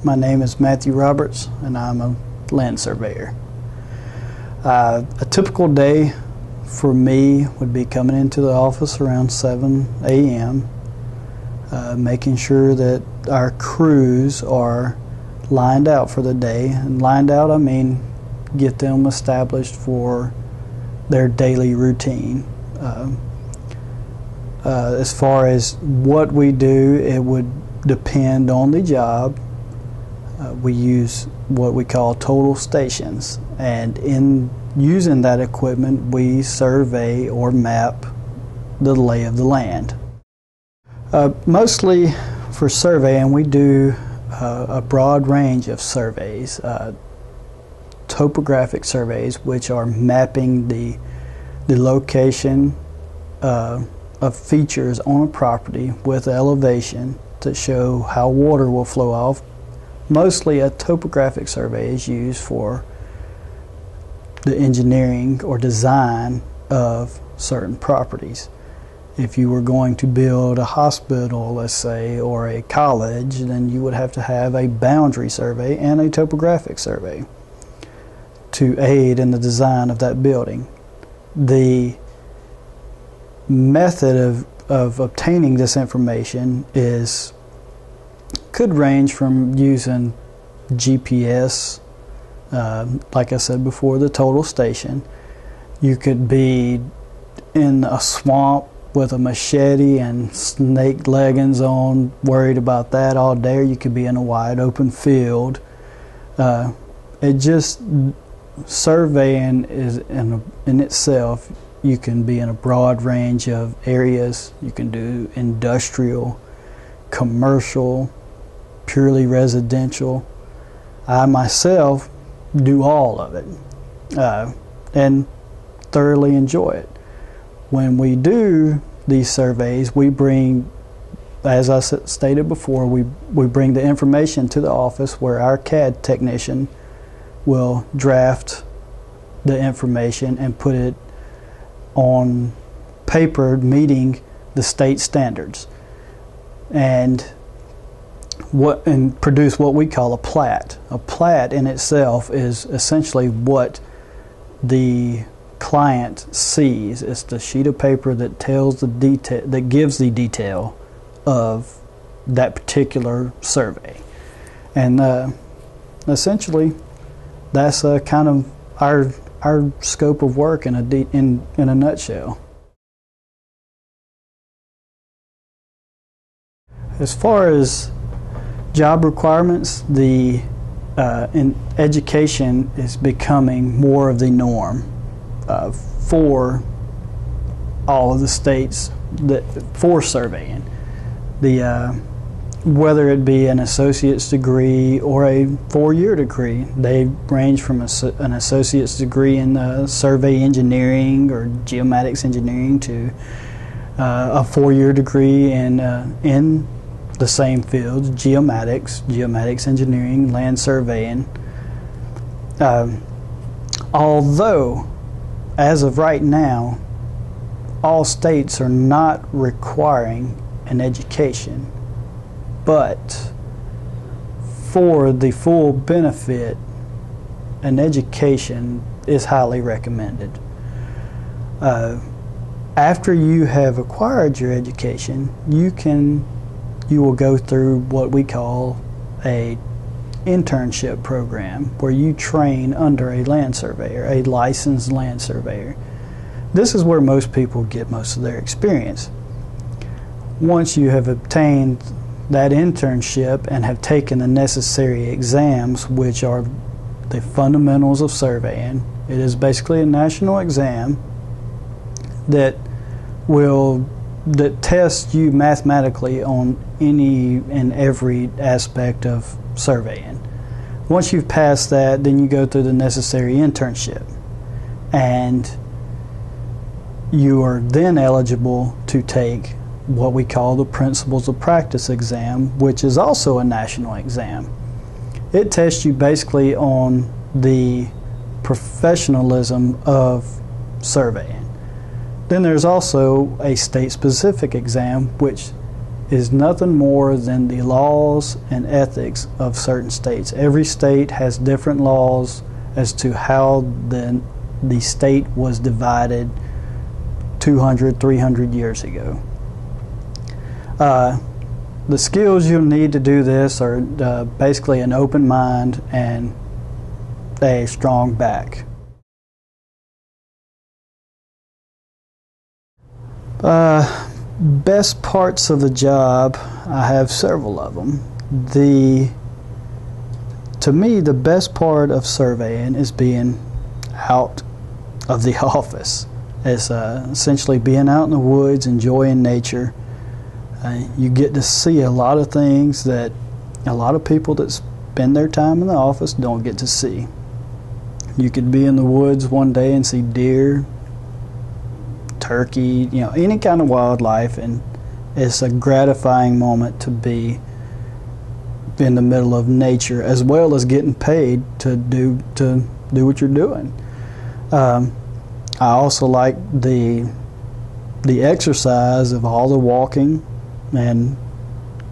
My name is Matthew Roberts, and I'm a land surveyor. A typical day for me would be coming into the office around 7 a.m., making sure that our crews are lined out for the day. And lined out, I mean get them established for their daily routine. As far as what we do, it would depend on the job. We use what we call total stations, and in using that equipment we survey or map the lay of the land. Mostly for surveying we do a broad range of surveys. Topographic surveys, which are mapping the location of features on a property with elevation to show how water will flow off. Mostly a topographic survey is used for the engineering or design of certain properties. If you were going to build a hospital, let's say, or a college, then you would have to have a boundary survey and a topographic survey to aid in the design of that building. The method of obtaining this information could range from using GPS, like I said before, the total station. You could be in a swamp with a machete and snake leggings on, worried about that all day, or you could be in a wide open field. Surveying is in itself, you can be in a broad range of areas. You can do industrial, commercial, purely residential. I myself do all of it and thoroughly enjoy it. When we do these surveys, we bring, as I stated before, we bring the information to the office where our CAD technician will draft the information and put it on paper meeting the state standards and produce what we call a plat. A plat in itself is essentially what the client sees. It's the sheet of paper that tells the detail, that gives the detail of that particular survey. And essentially that's kind of our scope of work in a nutshell. As far as job requirements, in education is becoming more of the norm for all of the states for surveying. Whether it be an associate's degree or a 4-year degree, they range from an associate's degree in survey engineering or geomatics engineering to a 4-year degree in the same fields: geomatics engineering, land surveying. Although, as of right now, all states are not requiring an education, but for the full benefit, an education is highly recommended. After you have acquired your education, you will go through what we call a internship program where you train under a land surveyor, a licensed land surveyor. This is where most people get most of their experience. Once you have obtained that internship and have taken the necessary exams, which are the fundamentals of surveying, it is basically a national exam that tests you mathematically on any and every aspect of surveying. Once you've passed that, then you go through the necessary internship, and you are then eligible to take what we call the Principles of Practice exam, which is also a national exam. It tests you basically on the professionalism of surveying. Then there's also a state-specific exam, which is nothing more than the laws and ethics of certain states. Every state has different laws as to how the state was divided 200, 300 years ago. The skills you'll need to do this are basically an open mind and a strong back. Best parts of the job, I have several of them. To me, the best part of surveying is being out of the office. It's essentially being out in the woods, enjoying nature. You get to see a lot of things that a lot of people that spend their time in the office don't get to see. You could be in the woods one day and see deer, turkey, any kind of wildlife, and it's a gratifying moment to be in the middle of nature, as well as getting paid to do what you're doing. I also like the exercise of all the walking and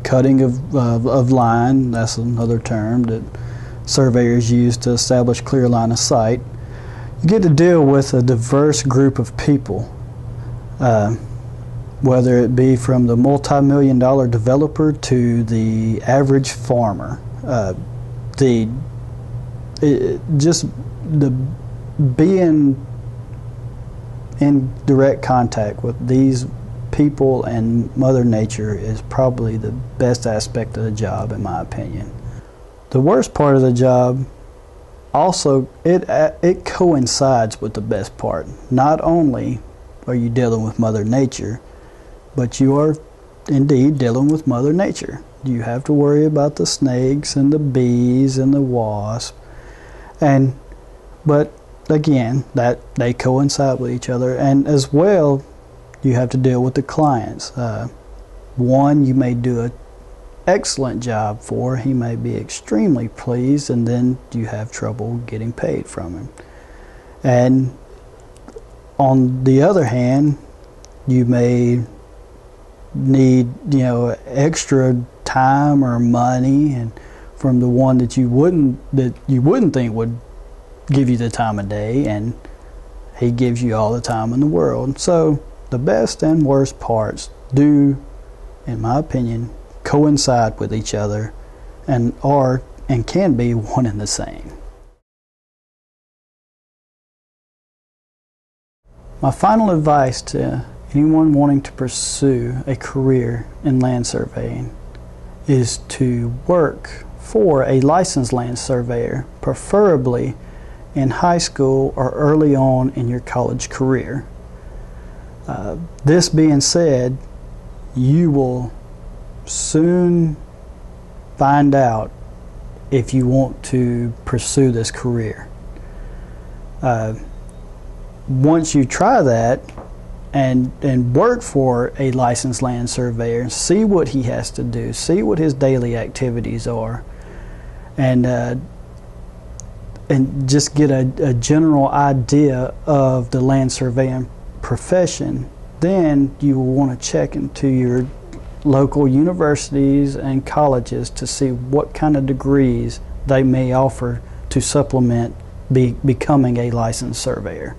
cutting of line. That's another term that surveyors use to establish clear line of sight. You get to deal with a diverse group of people, whether it be from the multi-million-dollar developer to the average farmer. Being in direct contact with these people and Mother Nature is probably the best aspect of the job, in my opinion. The worst part of the job also, it coincides with the best part. Not only are you dealing with Mother Nature, but you are indeed dealing with Mother Nature. You have to worry about the snakes and the bees and the wasps, but again, that they coincide with each other. And as well, you have to deal with the clients. One you may do an excellent job for, he may be extremely pleased, and then you have trouble getting paid from him. And on the other hand, you may need extra time or money, and from the one that you wouldn't think would give you the time of day, and he gives you all the time in the world. So the best and worst parts do, in my opinion, coincide with each other and can be one and the same. My final advice to anyone wanting to pursue a career in land surveying is to work for a licensed land surveyor, preferably in high school or early on in your college career. This being said, you will soon find out if you want to pursue this career. Once you try that and work for a licensed land surveyor, see what he has to do, see what his daily activities are, and just get a general idea of the land surveying profession, then you will want to check into your local universities and colleges to see what kind of degrees they may offer to supplement becoming a licensed surveyor.